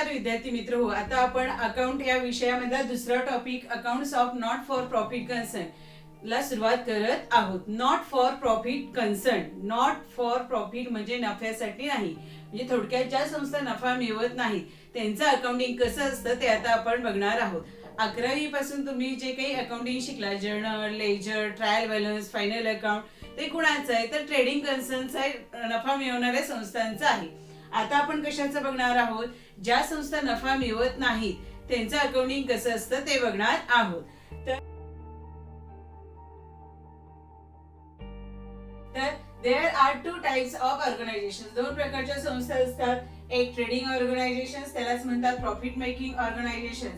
नमस्कार विद्यार्थी मित्र हो, आता आपण अकाउंट या विषयामधला दुसरा topic accounts of not for profit concern ला सुरुवात करत आहोत. Not for profit concern, not for profit म्हणजे नफ्यासाठी नाही, म्हणजे थोडक्यात ज्या संस्था नफा मिळवत नाहीत त्यांचं अकाउंटिंग कसं असतं ते आता आपण बघणार आहोत. 11वी पासून तुम्ही जे काही अकाउंटिंग शिकला, journal, ledger, trial balance, final account, ते कुणाचं आहे तर ट्रेडिंग कन्सर्नचा आहे, नफा मिळवणाऱ्या संस्थांचं आहे. आता आपण कशाचं बघणार आहोत, ज्या संस्था नफा मिळवत नाहीत त्यांचं अकाउंटिंग कसं असतं ते बघणार आहोत. तर there are two types of organisation, दोन प्रकारच्या संस्था असतात. एक ट्रेडिंग ऑर्गनायझेशन, त्यालाच म्हणतात profit making organisation.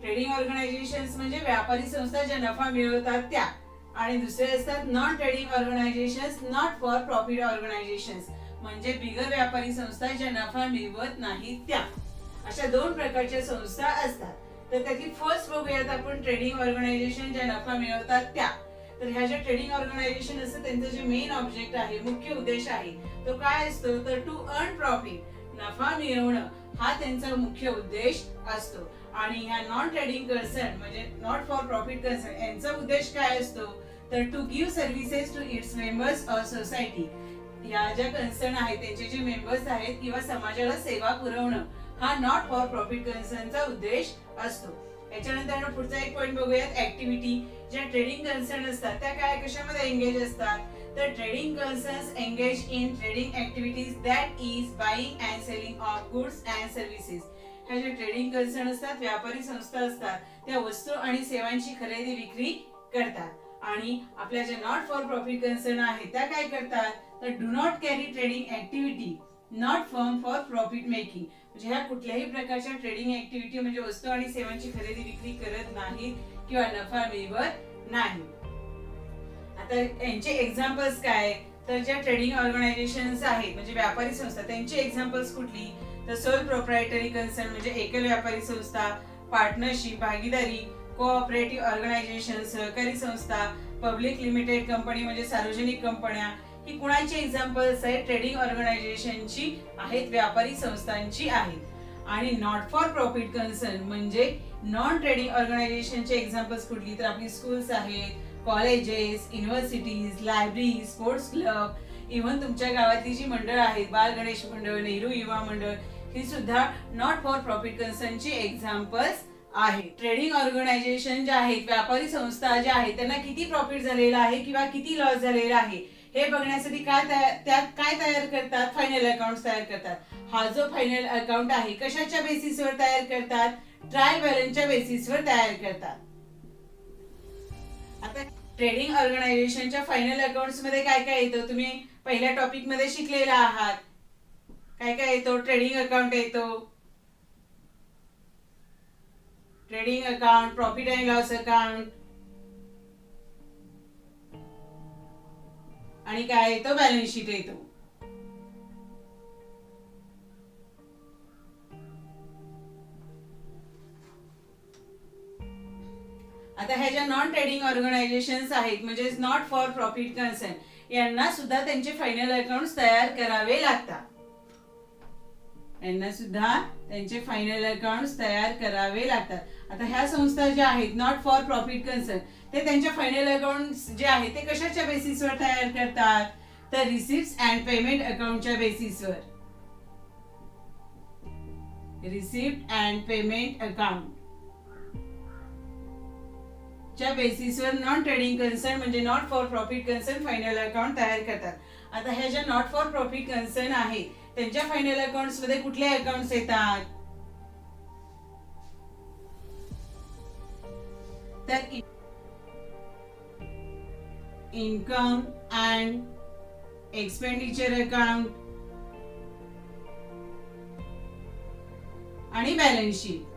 Trading organisation म्हणजे व्यापारी संस्था ज्या नफा मिळवतात त्या, आणि दुसरे असतात non trading organisation, not for profit organisation म्हणजे बिगर व्यापारी संस्था ज्या नफा मिळवत नाहीत त्या. अशा दोन प्रकारच्या संस्था असतात. तर त्याची फर्स्ट बघूयात आपण ट्रेडिंग ऑर्गनायझेशन ज्या नफा मिळवतात त्या. तर ह्या ज्या ट्रेडिंग ऑर्गनायझेशन असतं त्यांचं जे मेन ऑब्जेक्ट आहे, मुख्य उद्देश आहे तो काय असतो तर टू अर्न प्रॉफिट, नफा मिळवणं हा त्यांचा मुख्य उद्देश असतो. आणि ह्या नॉन ट्रेडिंग कन्सर्न म्हणजे नॉट फॉर प्रॉफिट कन्सर्न यांचा उद्देश काय असतो तर to give services to its members or society. या ज्या कन्सर्न आहेत त्यांचे जे मेंबर्स आहेत किंवा समाजाला सेवा पुरवणं हा नॉट फॉर प्रॉफिट कन्सर्नचा उद्देश असतो. याच्यानंतर पुढचा एक पॉइंट बघूयात, ऍक्टिव्हिटी. ज्या ट्रेडिंग कन्सर्न असतात त्या काय कशामध्ये एंगेज असतात तर trading concerns engage in trading activities that is buying and selling of goods and services. ह्या ज्या ट्रेडिंग कन्सर्न असतात, व्यापारी संस्था असतात, त्या वस्तू आणि सेवांची खरेदी विक्री करतात. आणि आपल्या ज्या नॉट फॉर प्रॉफिट कन्सर्न आहेत त्या काय करतात तर do not carry trading activity not firm for profit making, म्हणजे ह्या कुठल्याही प्रकारच्या ट्रेडिंग ऍक्टिव्हिटी म्हणजे वस्तू आणि सेवांची खरेदी विक्री करत नाहीत किंवा नफा मिळवत नाही. आता यांचे एक्झाम्पल्स काय तर ज्या ट्रेडिंग ऑर्गनायझेशन्स आहेत म्हणजे व्यापारी संस्था त्यांची एक्झाम्पल्स कुठली तर सोल प्रोप्रायटरी कन्सर्न म्हणजे एकल व्यापारी संस्था, पार्टनरशिप भागीदारी, कोऑपरेटिव्ह ऑर्गनायझेशन सहकारी संस्था, पब्लिक लिमिटेड कंपनी म्हणजे सार्वजनिक कंपन्या. ही कुणाची एक्झाम्पल्स आहेत ट्रेडिंग ऑर्गनायझेशनची आहेत, व्यापारी संस्थांची आहेत. आणि नॉट फॉर प्रॉफिट कन्सर्न म्हणजे नॉन ट्रेडिंग ऑर्गनायझेशनचे एक्झाम्पल्स कुठली तर आपली स्कूल्स आहेत, colleges, universities, library, sports club, even तुमच्या गावातली जी मंडळ आहेत, बाल गणेश मंडळ, नेहरू युवा मंडळ, ही सुद्धा नॉट फॉर प्रॉफिट कन्सर्नची एक्झाम्पल्स आहे. ट्रेडिंग ऑर्गनायझेशन ज्या आहेत, व्यापारी संस्था ज्या आहेत त्यांना किती प्रॉफिट झालेला आहे किंवा किती लॉस झालेला आहे हे बघण्यासाठी त्यात काय तयार करतात फायनल अकाउंट तयार करतात. हा जो फायनल अकाउंट आहे कशाच्या बेसिसवर तयार करतात ट्रायल बॅलन्सच्या बेसिसवर तयार करतात. आता ट्रेडिंग ऑर्गनायझेशनच्या फायनल अकाउंट्स मध्ये काय काय येतं तुम्ही पहिल्या टॉपिक मध्ये शिकलेला आहात. काय काय येतो ट्रेडिंग अकाउंट येतो, trading account, profit and loss account, आणि काय येतो बॅलन्स शीट येतो. आता ह्या ज्या नॉन ट्रेडिंग ऑर्गनायझेशन्स आहेत म्हणजे नॉट फॉर प्रॉफिट कन्सर्न यांना सुद्धा त्यांचे फायनल अकाउंट्स तयार करावे लागतात. यांना सुद्धा त्यांचे फायनल अकाउंट्स तयार करावे लागतात. आता ह्या संस्था ज्या आहेत नॉट फॉर प्रॉफिट कन्सर्न ते त्यांच्या फायनल अकाउंट्स जे आहेत ते कशाच्या बेसिसवर तयार करतात तर रिसिप्ट्स अँड पेमेंट अकाउंटच्या बेसिसवर. रिसिप्ट अँड पेमेंट अकाउंट च्या बेसिसवर नॉन ट्रेडिंग कन्सर्न म्हणजे not for profit concern final account तयार करतात. आता ह्या ज्या नॉट फॉर प्रॉफिट कन्सर्न आहे त्यांच्या फायनल अकाउंट्स मध्ये कुठले अकाउंट्स येतात तर इन्कम अँड एक्सपेंडिचर अकाउंट आणि बॅलन्स शीट.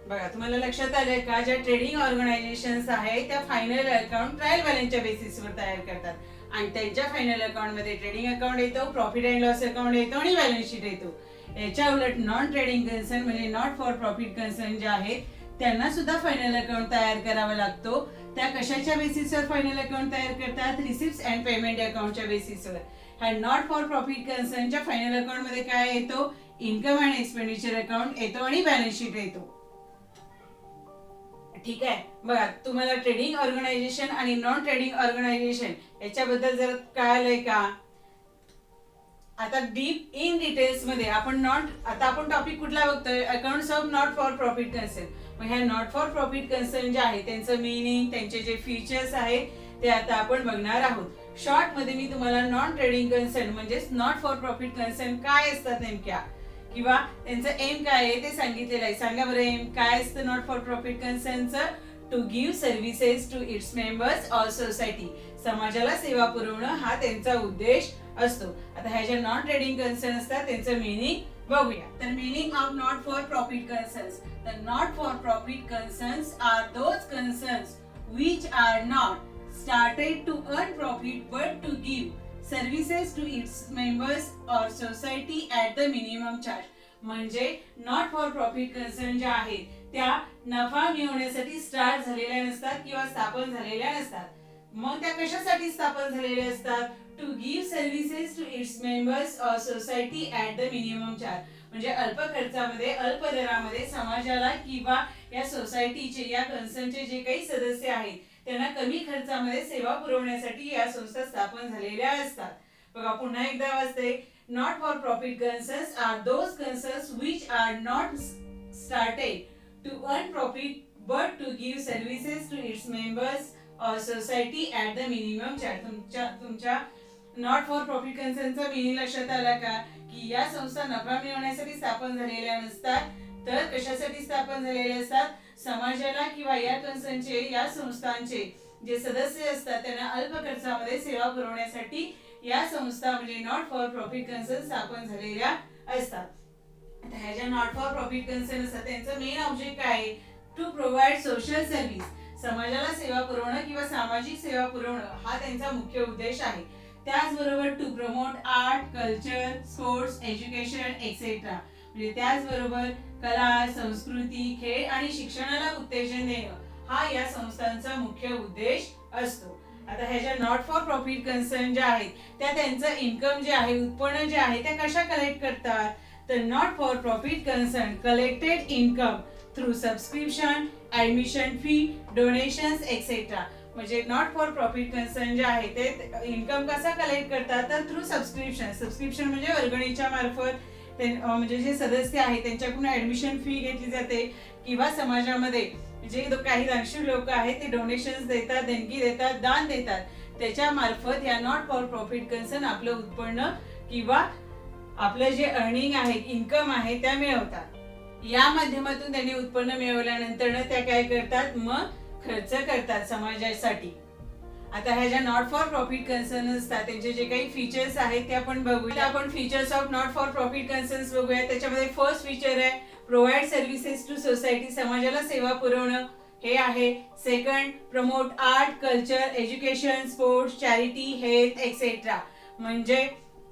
बघा तुम्हाला लक्षात आलंय का ज्या ट्रेडिंग ऑर्गनायझेशन्स आहेत त्या फायनल अकाउंट ट्रायल बॅलन्सच्या बेसिसवर तयार करतात आणि त्यांच्या फायनल अकाउंट मध्ये ट्रेडिंग अकाउंट येतो, प्रॉफिट अँड लॉस अकाउंट येतो आणि बॅलन्स शीट येतो. याच्या उलट नॉन ट्रेडिंग कन्सर्न म्हणजे नॉट फॉर प्रॉफिट कन्सर्न जे आहेत त्यांना सुद्धा फायनल अकाउंट तयार करावा लागतो. त्या कशाच्या बेसिसवर फायनल अकाउंट तयार करतात? रिसिप्ट अँड पेमेंट अकाउंटच्या बेसिसवर. ह्या नॉट फॉर प्रॉफिट कन्सर्नच्या फायनल अकाउंट मध्ये काय येतो? इन्कम अँड एक्सपेंडिचर अकाउंट येतो आणि बॅलन्स शीट येतो. ठीक आहे. बघा, तुम्हाला ट्रेडिंग ऑर्गनायझेशन आणि नॉन ट्रेडिंग ऑर्गनायझेशन याच्याबद्दल जर कळालंय का? आता डीप इन डिटेल्स मध्ये आपण आता आपण टॉपिक कुठला बघतोय? Accounts of not for profit concern. मग ह्या नॉट फॉर प्रॉफिट कन्सर्न जे आहे त्यांचं मीनिंग, त्यांचे जे फीचर्स आहेत ते आता आपण बघणार आहोत. शॉर्ट मध्ये मी तुम्हाला नॉन ट्रेडिंग कन्सर्न म्हणजेच नॉट फॉर प्रॉफिट कन्सर्न काय असतात नेमक्या किंवा त्यांचं एम काय आहे ते सांगितलेलं आहे. सांगा बरं, एम काय असतं नॉट फॉर प्रॉफिट कन्सर्नचं? To give services to its members or society. समाजाला सेवा पुरवणं हा त्यांचा उद्देश असतो. आता ह्या ज्या नॉन ट्रेडिंग कन्सर्न असतात त्यांचं मीनिंग बघूया. तर meaning of not for profit concerns. The not for profit concerns are those concerns which are not started to earn profit but to give services to its members or society at the minimum charge. म्हणजे not for profit concern ज्या आहेत त्या नफा मिळवण्यासाठी start झालेल्या नसतात किंवा स्थापन झालेल्या नसतात. मग त्या कशासाठी स्थापन झालेल्या असतात? To give services to its members or society at the minimum charge. म्हणजे अल्प खर्चामध्ये, अल्प दरामध्ये समाजाला किंवा या सोसायटीचे, या कन्सर्नचे जे काही सदस्य आहेत त्यांना कमी खर्चामध्ये सेवा पुरवण्यासाठी या संस्था स्थापन झालेल्या असतात. बघा, पुन्हा एकदा वाचते. Not for profit concerns are those concerns which are not started to earn profit but to give services to its members or society at the minimum charge. तुमच्या नॉट फॉर प्रॉफिट कन्सर्नचा मीनिंग लक्षात आला का? की या संस्था नफा मिळवण्यासाठी स्थापन झालेल्या नसतात, तर कशासाठी स्थापन झालेल्या असतात? समाजाला किंवा या कन्सर्नचे, या संस्थांचे जे सदस्य असतात त्यांना अल्प खर्चामध्ये सेवा पुरवण्यासाठी या संस्था म्हणजे नॉट फॉर प्रॉफिट कन्सर्न स्थापन झालेल्या असतात. आता ह्या ज्या नॉट फॉर प्रॉफिट कन्सर्न असतात त्यांचं मेन ऑब्जेक्ट काय आहे? To provide social service. समाजाला सेवा पुरवणं किंवा सामाजिक सेवा पुरवणं हा त्यांचा मुख्य उद्देश आहे. त्याचबरोबर to promote art, culture, sports, education etcetera. म्हणजे त्याचबरोबर कला, संस्कृती, खेळ आणि शिक्षणाला उत्तेजन देणं हा या संस्थांचा मुख्य उद्देश असतो. आता ह्या ज्या नॉट फॉर प्रॉफिट कन्सर्न ज्या आहेत त्या त्यांचं इन्कम जे आहे, उत्पन्न जे आहे त्या कशा कलेक्ट करतात? तर not for profit concern collected income through subscription, admission fee, donations etcetera. म्हणजे नॉट फॉर प्रॉफिट कन्सर्न जे आहे ते इन्कम कसा कलेक्ट करतात? तर थ्रू सबस्क्रिप्शन. सबस्क्रिप्शन म्हणजे वर्गणीच्या मार्फत म्हणजे जे सदस्य आहेत त्यांच्याकडून ऍडमिशन फी घेतली जाते किंवा समाजामध्ये जे काही दानशूर लोक आहेत ते डोनेशन्स देतात, देणगी देतात, दान देतात. त्याच्या मार्फत या नॉट फॉर प्रॉफिट कन्सर्न आपलं उत्पन्न किंवा आपलं जे अर्निंग आहे, इन्कम आहे त्या मिळवतात. या माध्यमातून त्यांनी उत्पन्न मिळवल्यानंतर त्या काय करतात? मग खर्च करतात समाजासाठी. आता ह्या ज्या नॉट फॉर प्रॉफिट कन्सर्न असतात त्यांचे जे काही फीचर्स आहेत ते आपण बघूया. आपण features of not for profit concerns बघूया. त्याच्यामध्ये फर्स्ट फीचर आहे प्रोव्हाइड सर्व्हिसेस टू सोसायटी. समाजाला सेवा पुरवणं हे आहे. Second, promote art, culture, education, sports, charity, health etcetera. म्हणजे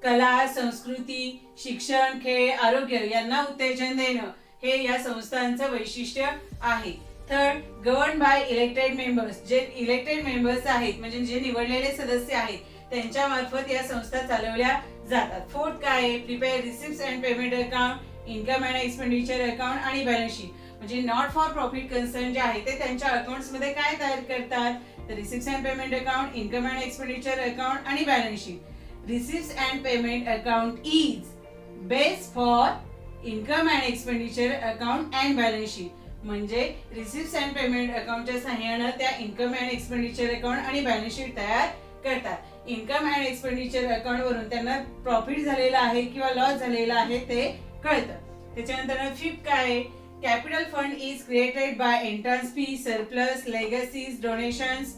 कला, संस्कृती, शिक्षण, खेळ, आरोग्य यांना उत्तेजन देणं हे या संस्थांचं वैशिष्ट्य आहे. Third, govern by elected members. जे इलेक्टेड मेंबर्स आहेत म्हणजे जे निवडलेले सदस्य आहेत त्यांच्या मार्फत या संस्था चालवल्या जातात. फोर्थ काय आहे? Prepare receipt and payment account, income and expenditure account आणि बॅलन्स शीट. म्हणजे नॉट फॉर प्रॉफिट कन्सर्न जे आहे ते त्यांच्या अकाउंट्स मध्ये काय तयार करतात? तर receipt and payment account, income and expenditure account आणि balance sheet. Receipt and payment account is base for income and expenditure account and balance sheet. म्हणजे रिसिप्ट अँड पेमेंट अकाउंटच्या सहाय्याने त्या इन्कम अँड एक्सपेंडिचर अकाउंट आणि balance sheet तयार करतात. Income and expenditure account वरून त्यांना प्रॉफिट झालेला आहे किंवा लॉस झालेला आहे ते कळतं. त्याच्यानंतर फिफ्थ काय आहे? Capital fund is created by entrance fee, surplus, legacies, donations.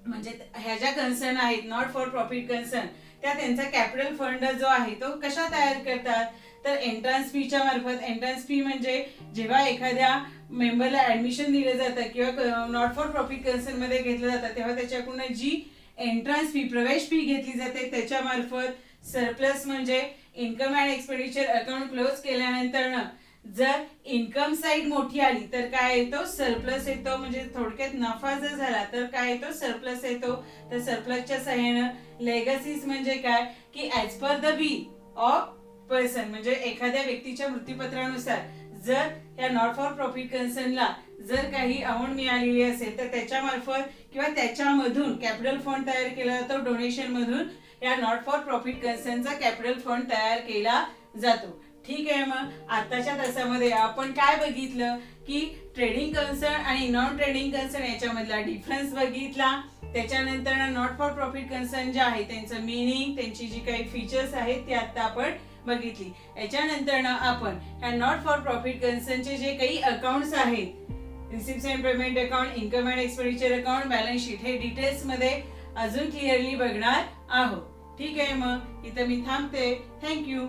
म्हणजे ह्या ज्या कन्सर्न आहेत नॉट फॉर प्रॉफिट कन्सर्न त्या त्यांचा कॅपिटल फंड जो आहे तो कशा तयार करतात? तर एंट्रन्स फीच्या मार्फत. एंट्रन्स फी म्हणजे जेव्हा एखाद्या मेंबरला ऍडमिशन दिलं जातं किंवा नॉट फॉर प्रॉफिट कन्सर्न मध्ये घेतलं जातं तेव्हा त्याच्याकडून जी एंट्रन्स फी, प्रवेश फी घेतली जाते त्याच्या मार्फत. सरप्लस म्हणजे income and expenditure account close केल्यानंतर जर इन्कम साईड मोठी आली तर काय येतो, सरप्लस येतो. म्हणजे थोडक्यात नफा जर झाला तर काय येतो, सरप्लस येतो. तर सरप्लसच्या सहाय्यानं लेगसीज म्हणजे काय की as per the will of person, म्हणजे एखाद्या व्यक्तीच्या मृत्यूपत्रानुसार जर या नॉट फॉर प्रॉफिट कन्सर्नला जर काही अमाऊंट मिळालेली असेल तर त्याच्या मार्फत किंवा त्याच्यामधून कॅपिटल फंड तयार केला जातो. डोनेशन मधून या नॉट फॉर प्रॉफिट कन्सर्नचा कॅपिटल फंड तयार केला जातो. ठीक आहे. मग आताच्या तासामध्ये आपण काय बघितलं की ट्रेडिंग कन्सर्न आणि नॉन ट्रेडिंग कन्सर्न याच्यामधला डिफरन्स बघितला. त्याच्यानंतर नॉट फॉर प्रॉफिट कन्सर्न जे आहे त्यांचं मिनिंग, त्यांची जी काही फीचर्स आहेत ती आता आपण बघितली. याच्यानंतर आपण ह्या नॉट फॉर प्रॉफिट कन्सर्नचे जे काही अकाउंट्स आहेत, receipt and payment account, income and expenditure account, balance sheet, हे डिटेल्स मध्ये अजून क्लिअरली बघणार आहोत. ठीक आहे. मग इथं मी थांबते. थँक्यू.